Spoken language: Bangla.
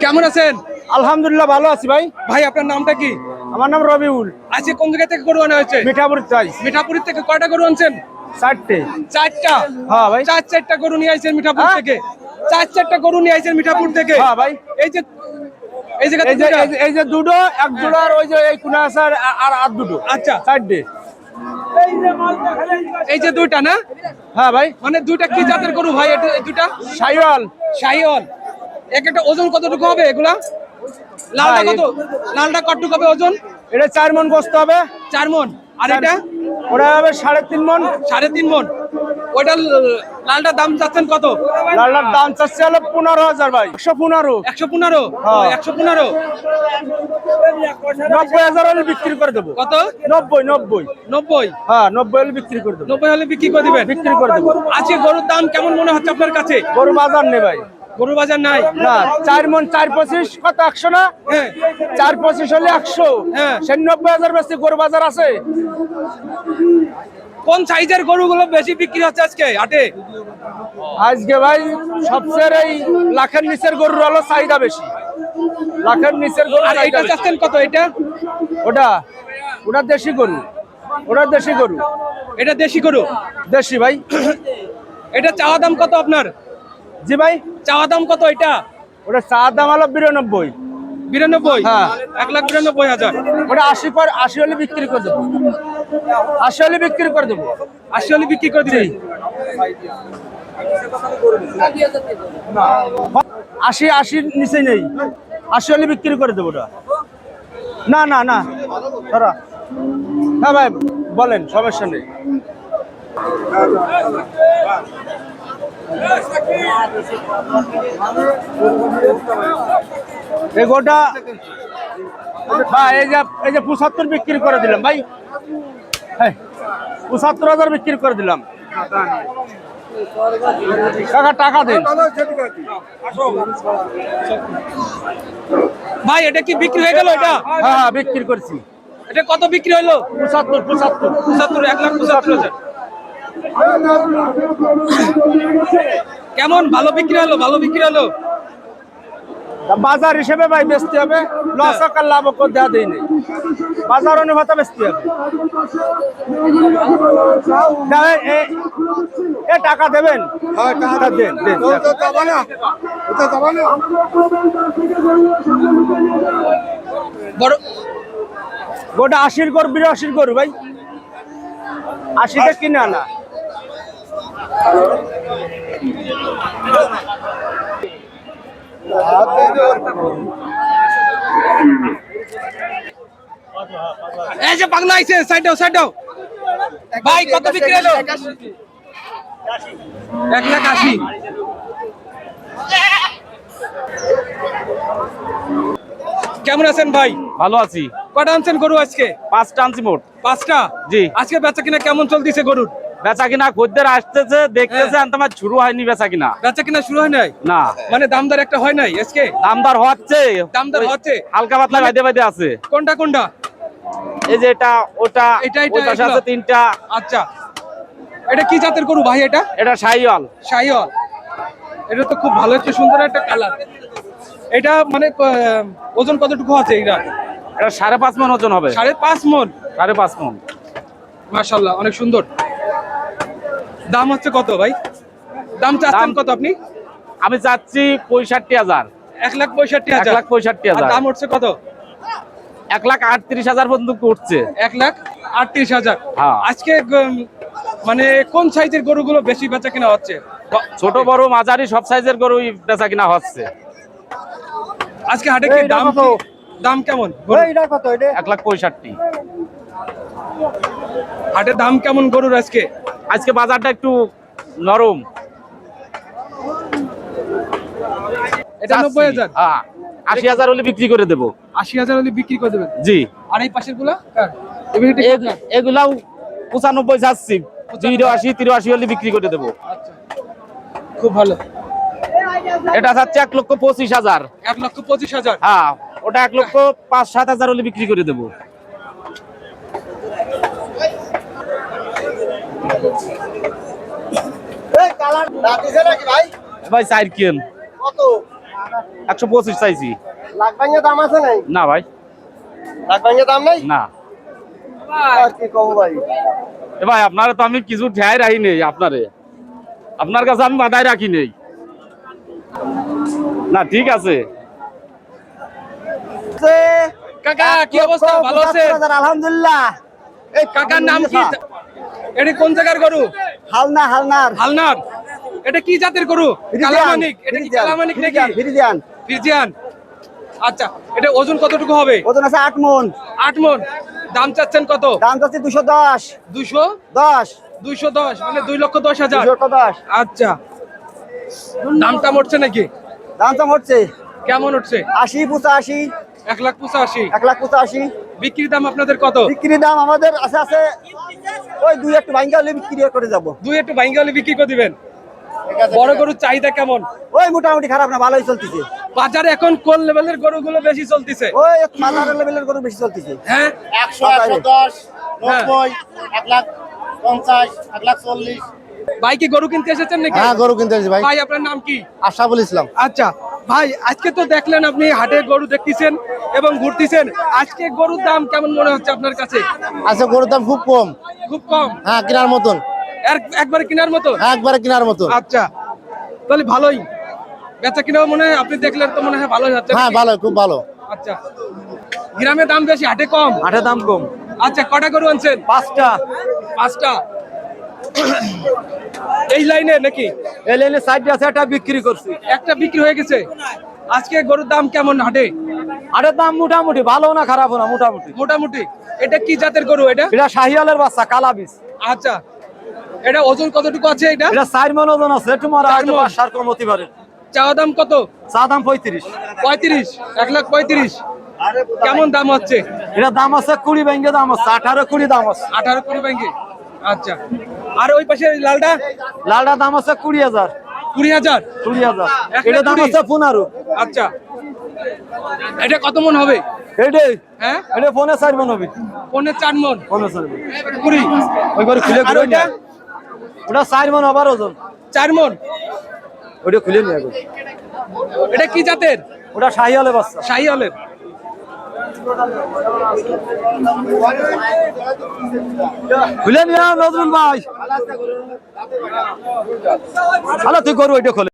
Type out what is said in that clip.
কেমন আছেন? আলহামদুলিল্লাহ ভালো আছি ভাই। ভাই আপনার নামটা কি? আমার নাম রবিউল। আজকে কোন জায়গা থেকে গরু আনা হয়েছে? মিঠাপুর চাই। মিঠাপুর থেকে কয়টা গরু আনছেন? 4টে। 4টা? হ্যাঁ ভাই। 4টা গরু নিয়ে আইছেন মিঠাপুর থেকে? 4টা গরু নিয়ে আইছেন মিঠাপুর থেকে? হ্যাঁ ভাই। এই যে এই জায়গা এই যে দুটো, এক জোড়া আর ওই যে এই কোনা আছে আর দুটো। আচ্ছা 4টে। এই যে দুইটা না? হ্যাঁ ভাই। মানে দুইটা কি জাতের গরু ভাই? এটা দুইটা শাহিওয়াল। শাহিওয়াল। একটা ওজন কতটুকু হবে এগুলা? লালটা কত? লালটা কতটুকু হবে ওজন? এটা 4 মণ গোস্ত হবে। 4 মণ। আর এটা? ওটা হবে 3.5 মণ। 3.5 মণ। ওইটা লালটার দাম চাচ্ছেন কত? লালটার দাম চাচ্ছে হলো 15,000 ভাই। 115। 115? 115। 90,000 হলে বিক্রি করে দেবো। কত? 90। 90? হ্যাঁ 90 হলে বিক্রি করে দেবো। 90 হলে বিক্রি করে দিবেন? বিক্রি করে দেবো। আজকে গরুর দাম কেমন মনে হচ্ছে আপনার কাছে? গরু বাজার নেই ভাই। গরু বাজার নাই না। 4 মণ 4.25 কত? 100 না? হ্যাঁ। 4.25 হলে 100। হ্যাঁ। 90,000 বেশি গরু বাজার আছে। কোন সাইজের গরুগুলো বেশি বিক্রি হচ্ছে আজকে হাটে? আজকে ভাই সবচেয়ে এই লাখের নিচের গরুর হলো চাহিদা বেশি। লাখের নিচের গরু। আর এটা চাচ্ছেন কত? এটা? ওটা দেশি গরু। ওটা দেশি গরু। এটা দেশি গরু? দেশি ভাই। এটা চাওয়া দাম কত আপনার? জি ভাই। চাওয়া দাম কত এটা? ওটা চা দাম হলো 92। 92? হ্যাঁ। 1,92,000। ওটা 80 হলে বিক্রি করে দেবো। 80 হলে বিক্রি করে দেবো। 80 হলে বিক্রি করে দিবেন? 80 নিচে নেই। 80 হলে বিক্রি করে দেবো ওটা। না না না ধরা। হ্যাঁ ভাই বলেন, সমস্যা নেই। এই গোটা ভাই এই যে 75 বিক্রি করে দিলাম ভাই। হ্যাঁ 75,000 বিক্রি করে দিলাম। টাকা দেন ভাই। এটা কি বিক্রি হয়ে গেল? এটা? হ্যাঁ বিক্রি করছি। এটা কত বিক্রি হলো? 75। 1,75,000। কেমন? ভালো বিক্রি হলো? ভালো বিক্রি হলো? বাজার হিসেবে ভাই বেচতে হবে। লস আর লাভ করে দেওয়া দেয়নি। বাজার অনুপাতে বেচতে হবে। টাকা দেবেন? টাকা দেন। গোটা 80 গরু 82 গরু ভাই। 80টা কিনে আনা। এই যে পাগলা আইছে, সাইড দাও। ভাই কত বিক্রি হলো? 1,80,000। কেমন আছেন ভাই? ভালো আছি। কটা আনছেন গরু আজকে? 5টা আনছি মোট। 5টা? জি। আজকে বেচা কিনা কেমন চলতেছে গরুর? বেচা কিনা খদ্দের আসতেছে, দেখতেছে, আমার শুরু হয়নি বেচা কিনা। বেচা কিনা শুরু হয় নাই? না। মানে দামদার একটা হয় নাই আজকে? দামদার হচ্ছে। দামদার হচ্ছে হালকা পাতলা বাইদে আছে। কোনটা? এই যে এটা, ওটা, এটা ওই পাশে আছে 3টা। আচ্ছা। এটা কি জাতের গরু ভাই? এটা শাহিওয়াল। শাহিওয়াল। এটা তো খুব ভালো, একটা সুন্দর একটা কালার। এটা মানে ওজন কতটুকু আছে এটা? এটা 5.5 মণ ওজন হবে। 5.5 মণ? 5.5 মণ। মাশাআল্লাহ, অনেক সুন্দর। দাম হচ্ছে কত ভাই? দাম চাচ্ছেন কত আপনি? আমি চাচ্ছি 65,000। 1,65,000? 1,65,000। দাম উঠছে কত? 1,38,000 পর্যন্ত উঠছে। 1,38,000। হ্যাঁ। আজকে মানে কোন সাইজের গরুগুলো বেশি বেচা কিনা হচ্ছে? ছোট বড় মাঝারি সব সাইজের গরুই বেচা কিনা হচ্ছে। আজকে হাটে কি দাম কেমন? 1,65,000। হাটে দাম কেমন গরুর আজকে? আজকে বাজারটা একটু নরম। এটা 90,000? হ্যাঁ 80,000 হলে বিক্রি করে দেবো। 80,000 হলে বিক্রি করে দেবেন? জি। আর এই পাশের গুলা? এগুলাও 95 যাচ্ছি। 83, 83 হলে বিক্রি করে দেবো। আচ্ছা, খুব ভালো। এটা যাচ্ছে 1,25,000। 1,25,000? হ্যাঁ ওটা 1,05,000-7,000 হলে বিক্রি করে দেবো। ভাই 4 কেন 125 চাইছি। লাখ ভাঙে দাম আছে নাই? না ভাই, লাখ ভাঙে দাম নাই? না। আর কি কম ভাই? এ ভাই আপনারা তো আমি কিছু ঠেয়াই রাখি নেই, আপনার কাছে আমি বাধাই রাখি নেই। না ঠিক আছে কাকা কি অবস্থা, ভালো আছেন? আলহামদুলিল্লাহ। এই কাকার নাম কি? এটা কোন জায়গার গরু? হালনার হালনার। এটা কি জাতের গরু? কালামানিক। এটা কি কালামানিক নাকি? ফ্রিজিয়ান। আচ্ছা, এটা ওজন কতটুকু হবে? ওজন আছে 8 মণ। 8 মণ। দাম চাচ্ছেন কত? দাম চাচ্ছি 210। 210 মানে 2,10,000। 210। আচ্ছা, দামটা মরছে নাকি? দাম তো হচ্ছে কেমন উঠছে? 80 85। 1,85,000। 185। বিক্রির দাম আপনাদের কত? বিক্রি দাম আমাদের আছে ওই 2 একটু ভাঙ্গা হলে বিক্রি করে যাব। 2 একটু ভাঙ্গা হলে বিক্রি করে দিবেন। বড় গরুর চাহিদা কেমন? ওই মোটামুটি খারাপ না, ভালোই চলতেছে। বাজারে এখন কোন লেভেলের গরুগুলো বেশি চলতেছে? ওই মাথার লেভেলের গরু বেশি চলতেছে। হ্যাঁ 100 110 90 1,50 1,40। ভাই কি গরু কিনতে এসেছেন নাকি? হ্যাঁ গরু কিনতে এসেছি ভাই। ভাই আপনার নাম কি? আশরাফুল ইসলাম। আচ্ছা ভাই, আজকে তো দেখলেন আপনি হাটে গরু দেখতেছেন এবং ঘুরতেছেন, আজকে গরুর দাম কেমন মনে হচ্ছে আপনার কাছে? আচ্ছা গরুর দাম খুব কম। খুব কম? হ্যাঁ কেনার মতন। একবারে কেনার মতো? হ্যাঁ একবারে কেনার মতন। আচ্ছা, তাহলে ভালোই বেচা কিনাও মনে হয়, আপনি দেখলেন তো মনে হয় ভালোই হচ্ছে। হ্যাঁ ভালো, খুব ভালো। আচ্ছা, গ্রামে দাম বেশি, হাটে কম? হাটের দাম কম। আচ্ছা, কটা গরু আনছেন? 5টা। 5টা। এই লাইনে নাকি? এই লাইনে 60 আছে, একটা বিক্রি করছি। একটা বিক্রি হয়ে গেছে। আজকে গরুর দাম কেমন হাটে? হাটের দাম মোটামুটি, ভালো না খারাপ না, মোটামুটি। মোটামুটি। এটা কি জাতের গরু এটা? এটা শাহিওয়ালের বাচ্চা, কালা বীজ। আচ্ছা, এটা ওজন কতটুকু আছে এটা? এটা 4 মণ ওজন আছে, একটু মরা 4 হয়তো মণ। 5 কম হতে পারে। চাওয়া দাম কত? চা দাম 35। 35, 1,35,000। কেমন দাম হচ্ছে? এটা দাম আছে 20 ব্যাংকে দাম আছে, 18 20 দাম আছে। 18 কোটি ব্যাংকে। আচ্ছা, আর ওই পাশে লালটা? লালটা দাম আছে 20,000। 20,000। 20,000। এটা দাম আছে 15। আচ্ছা, এটা কত মন হবে? এইটাই, হ্যাঁ, এটা ফোনে 4 মণ হবে। 4 মন। ফোনে 4 মণ। 20। ওই করে খুলে আর খুলে ওইটা? ওটা 4 মণ আবার ওজন। 4 মন। ওটা খুলে নিয়ে আগে। এটা কি জাতের? ওটা শাহিওয়ালের বাচ্চা। শাহিওয়ালের। খুলে নিয়ে নজরুল ভাই। তুই করবো, ওইটা খোলে।